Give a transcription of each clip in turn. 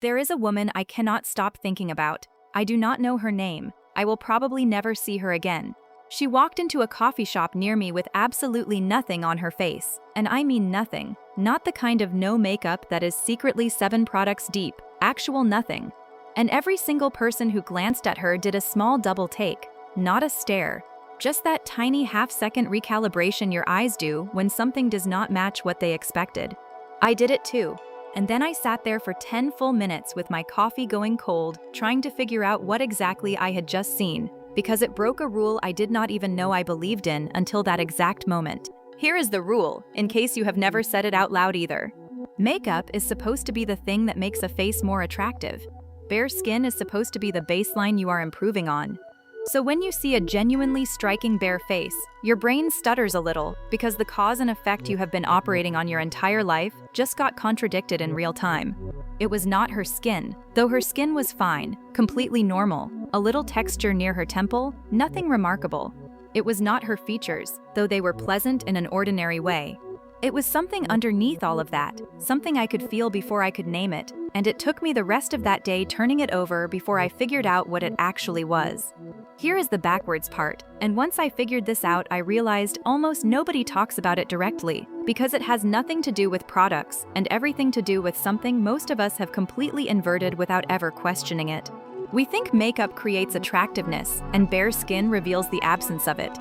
There is a woman I cannot stop thinking about. I do not know her name. I will probably never see her again. She walked into a coffee shop near me with absolutely nothing on her face. And I mean nothing. Not the kind of no makeup that is secretly 7 products deep. Actual nothing. And every single person who glanced at her did a small double take. Not a stare. Just that tiny half-second recalibration your eyes do when something does not match what they expected. I did it too. And then I sat there for 10 full minutes with my coffee going cold, trying to figure out what exactly I had just seen, because it broke a rule I did not even know I believed in until that exact moment. Here is the rule, in case you have never said it out loud either. Makeup is supposed to be the thing that makes a face more attractive. Bare skin is supposed to be the baseline you are improving on. So when you see a genuinely striking bare face, your brain stutters a little because the cause and effect you have been operating on your entire life just got contradicted in real time. It was not her skin, though her skin was fine, completely normal, a little texture near her temple, nothing remarkable. It was not her features, though they were pleasant in an ordinary way. It was something underneath all of that, something I could feel before I could name it, and it took me the rest of that day turning it over before I figured out what it actually was. Here is the backwards part, and once I figured this out, I realized almost nobody talks about it directly, because it has nothing to do with products and everything to do with something most of us have completely inverted without ever questioning it. We think makeup creates attractiveness, and bare skin reveals the absence of it.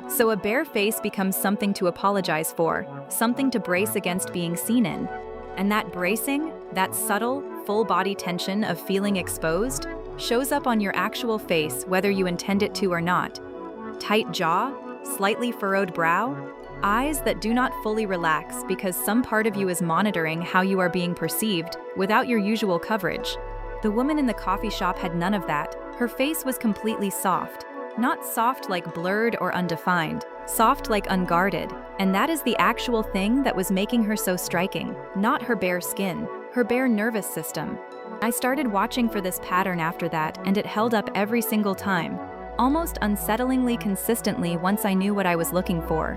So a bare face becomes something to apologize for, something to brace against being seen in. And that bracing, that subtle, full-body tension of feeling exposed, shows up on your actual face whether you intend it to or not. Tight jaw, slightly furrowed brow, eyes that do not fully relax because some part of you is monitoring how you are being perceived without your usual coverage. The woman in the coffee shop had none of that. Her face was completely soft. Not soft like blurred or undefined, soft like unguarded, and that is the actual thing that was making her so striking, not her bare skin, her bare nervous system. I started watching for this pattern after that, and it held up every single time, almost unsettlingly consistently once I knew what I was looking for.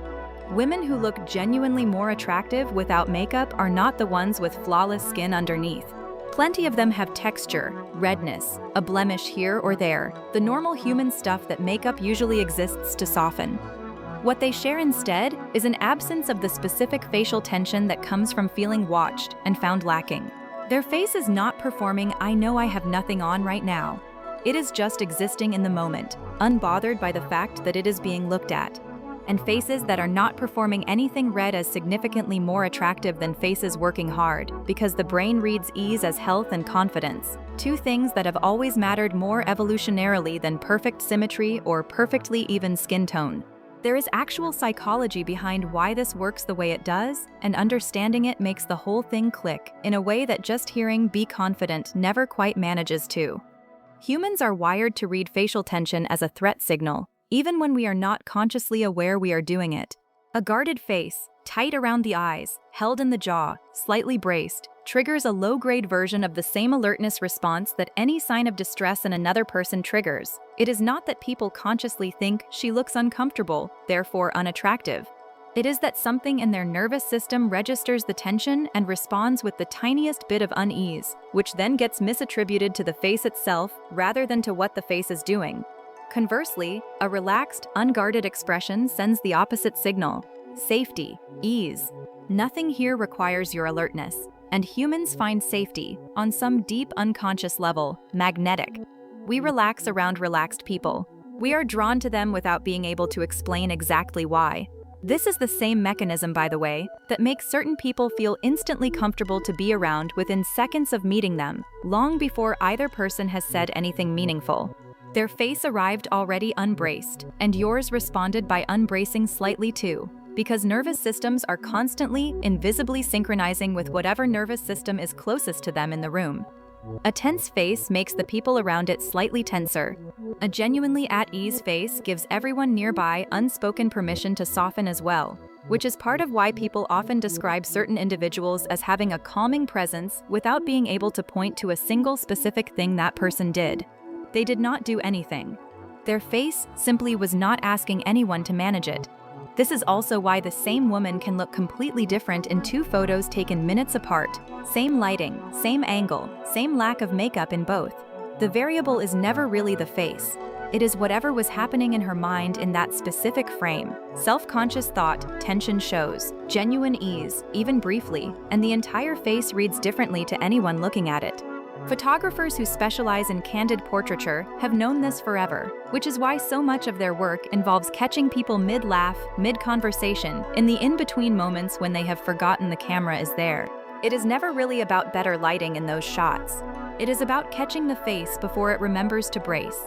Women who look genuinely more attractive without makeup are not the ones with flawless skin underneath. Plenty of them have texture, redness, a blemish here or there, the normal human stuff that makeup usually exists to soften. What they share instead is an absence of the specific facial tension that comes from feeling watched and found lacking. Their face is not performing "I know I have nothing on right now." It is just existing in the moment, unbothered by the fact that it is being looked at. And faces that are not performing anything read as significantly more attractive than faces working hard, because the brain reads ease as health and confidence, 2 things that have always mattered more evolutionarily than perfect symmetry or perfectly even skin tone. There is actual psychology behind why this works the way it does, and understanding it makes the whole thing click in a way that just hearing "be confident" never quite manages to. Humans are wired to read facial tension as a threat signal, even when we are not consciously aware we are doing it. A guarded face, tight around the eyes, held in the jaw, slightly braced, triggers a low-grade version of the same alertness response that any sign of distress in another person triggers. It is not that people consciously think she looks uncomfortable, therefore unattractive. It is that something in their nervous system registers the tension and responds with the tiniest bit of unease, which then gets misattributed to the face itself rather than to what the face is doing. Conversely, a relaxed, unguarded expression sends the opposite signal: safety, ease. Nothing here requires your alertness, and humans find safety, on some deep unconscious level, magnetic. We relax around relaxed people. We are drawn to them without being able to explain exactly why. This is the same mechanism, by the way, that makes certain people feel instantly comfortable to be around within seconds of meeting them, long before either person has said anything meaningful. Their face arrived already unbraced, and yours responded by unbracing slightly too, because nervous systems are constantly, invisibly synchronizing with whatever nervous system is closest to them in the room. A tense face makes the people around it slightly tenser. A genuinely at-ease face gives everyone nearby unspoken permission to soften as well, which is part of why people often describe certain individuals as having a calming presence without being able to point to a single specific thing that person did. They did not do anything. Their face simply was not asking anyone to manage it. This is also why the same woman can look completely different in two photos taken minutes apart. Same lighting, same angle, same lack of makeup in both. The variable is never really the face. It is whatever was happening in her mind in that specific frame. Self-conscious thought, tension shows, genuine ease, even briefly, and the entire face reads differently to anyone looking at it. Photographers who specialize in candid portraiture have known this forever, which is why so much of their work involves catching people mid-laugh, mid-conversation, in the in-between moments when they have forgotten the camera is there. It is never really about better lighting in those shots. It is about catching the face before it remembers to brace.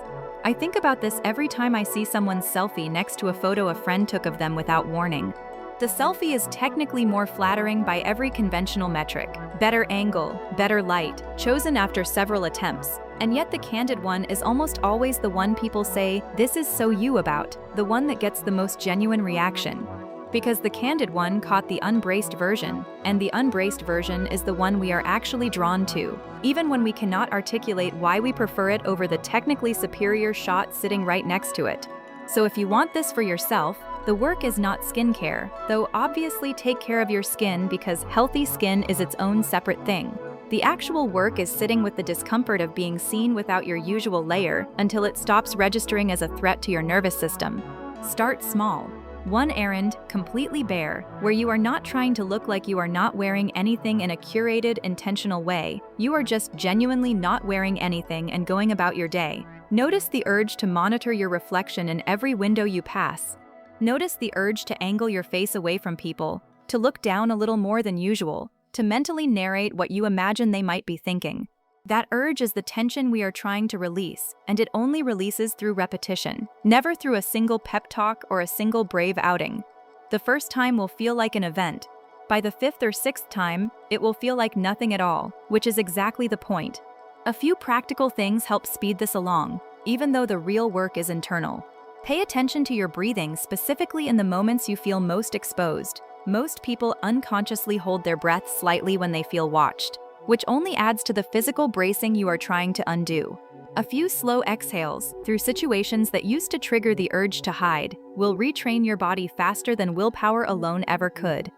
I think about this every time I see someone's selfie next to a photo a friend took of them without warning. The selfie is technically more flattering by every conventional metric. Better angle, better light, chosen after several attempts. And yet the candid one is almost always the one people say, "This is so you" about, the one that gets the most genuine reaction. Because the candid one caught the unbraced version, and the unbraced version is the one we are actually drawn to, even when we cannot articulate why we prefer it over the technically superior shot sitting right next to it. So if you want this for yourself, the work is not skincare, though obviously take care of your skin because healthy skin is its own separate thing. The actual work is sitting with the discomfort of being seen without your usual layer until it stops registering as a threat to your nervous system. Start small. One errand, completely bare, where you are not trying to look like you are not wearing anything in a curated, intentional way. You are just genuinely not wearing anything and going about your day. Notice the urge to monitor your reflection in every window you pass. Notice the urge to angle your face away from people, to look down a little more than usual, to mentally narrate what you imagine they might be thinking. That urge is the tension we are trying to release, and it only releases through repetition, never through a single pep talk or a single brave outing. The first time will feel like an event. By the fifth or sixth time, it will feel like nothing at all, which is exactly the point. A few practical things help speed this along, even though the real work is internal. Pay attention to your breathing, specifically in the moments you feel most exposed. Most people unconsciously hold their breath slightly when they feel watched, which only adds to the physical bracing you are trying to undo. A few slow exhales, through situations that used to trigger the urge to hide, will retrain your body faster than willpower alone ever could.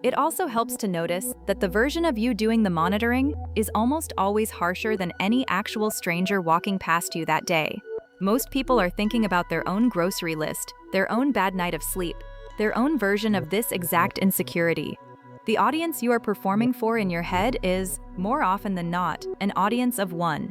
It also helps to notice that the version of you doing the monitoring is almost always harsher than any actual stranger walking past you that day. Most people are thinking about their own grocery list, their own bad night of sleep, their own version of this exact insecurity. The audience you are performing for in your head is, more often than not, an audience of one.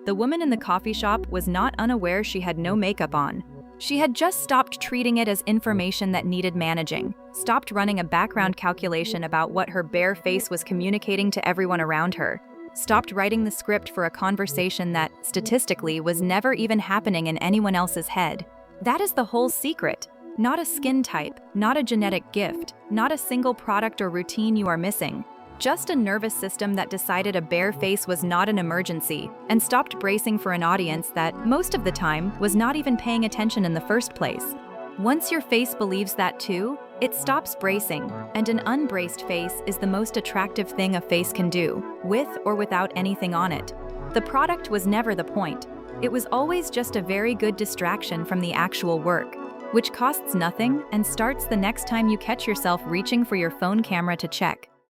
The woman in the coffee shop was not unaware she had no makeup on. She had just stopped treating it as information that needed managing, stopped running a background calculation about what her bare face was communicating to everyone around her, stopped writing the script for a conversation that, statistically, was never even happening in anyone else's head. That is the whole secret. Not a skin type, not a genetic gift, not a single product or routine you are missing. Just a nervous system that decided a bare face was not an emergency and stopped bracing for an audience that, most of the time, was not even paying attention in the first place. Once your face believes that too, it stops bracing, and an unbraced face is the most attractive thing a face can do, with or without anything on it. The product was never the point. It was always just a very good distraction from the actual work, which costs nothing and starts the next time you catch yourself reaching for your phone camera to check.